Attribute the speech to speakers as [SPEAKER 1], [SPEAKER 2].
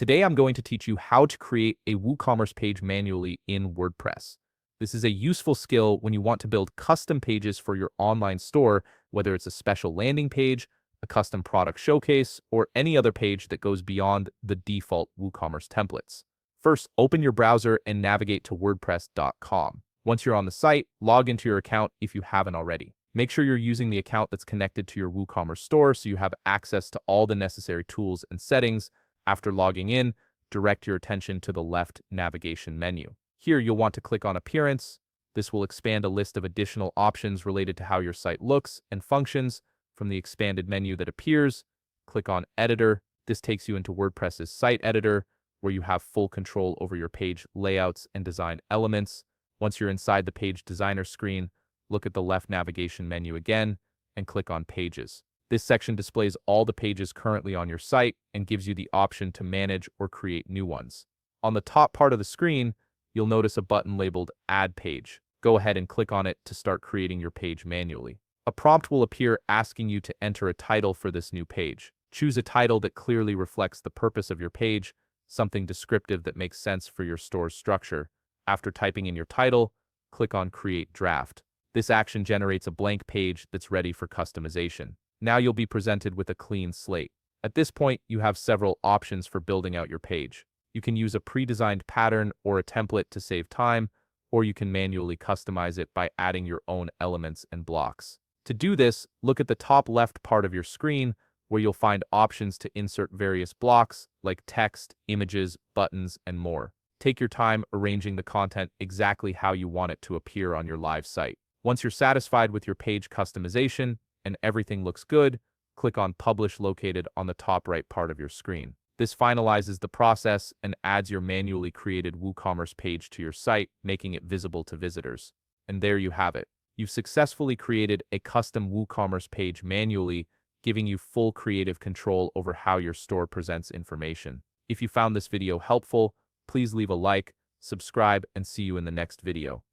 [SPEAKER 1] Today I'm going to teach you how to create a WooCommerce page manually in WordPress. This is a useful skill when you want to build custom pages for your online store, whether it's a special landing page, a custom product showcase, or any other page that goes beyond the default WooCommerce templates. First, open your browser and navigate to WordPress.com. Once you're on the site, log into your account if you haven't already. Make sure you're using the account that's connected to your WooCommerce store so you have access to all the necessary tools and settings. After logging in, direct your attention to the left navigation menu. Here, you'll want to click on Appearance. This will expand a list of additional options related to how your site looks and functions. From the expanded menu that appears, click on Editor. This takes you into WordPress's site editor, where you have full control over your page layouts and design elements. Once you're inside the page designer screen, look at the left navigation menu again and click on Pages. This section displays all the pages currently on your site and gives you the option to manage or create new ones. On the top part of the screen, you'll notice a button labeled Add Page. Go ahead and click on it to start creating your page manually. A prompt will appear asking you to enter a title for this new page. Choose a title that clearly reflects the purpose of your page, something descriptive that makes sense for your store's structure. After typing in your title, click on Create Draft. This action generates a blank page that's ready for customization. Now you'll be presented with a clean slate. At this point, you have several options for building out your page. You can use a pre-designed pattern or a template to save time, or you can manually customize it by adding your own elements and blocks. To do this, look at the top left part of your screen, where you'll find options to insert various blocks like text, images, buttons, and more. Take your time arranging the content exactly how you want it to appear on your live site. Once you're satisfied with your page customization, and everything looks good, click on Publish located on the top right part of your screen. This finalizes the process and adds your manually created WooCommerce page to your site, making it visible to visitors. And there you have it. You've successfully created a custom WooCommerce page manually, giving you full creative control over how your store presents information. If you found this video helpful, please leave a like, subscribe, and see you in the next video.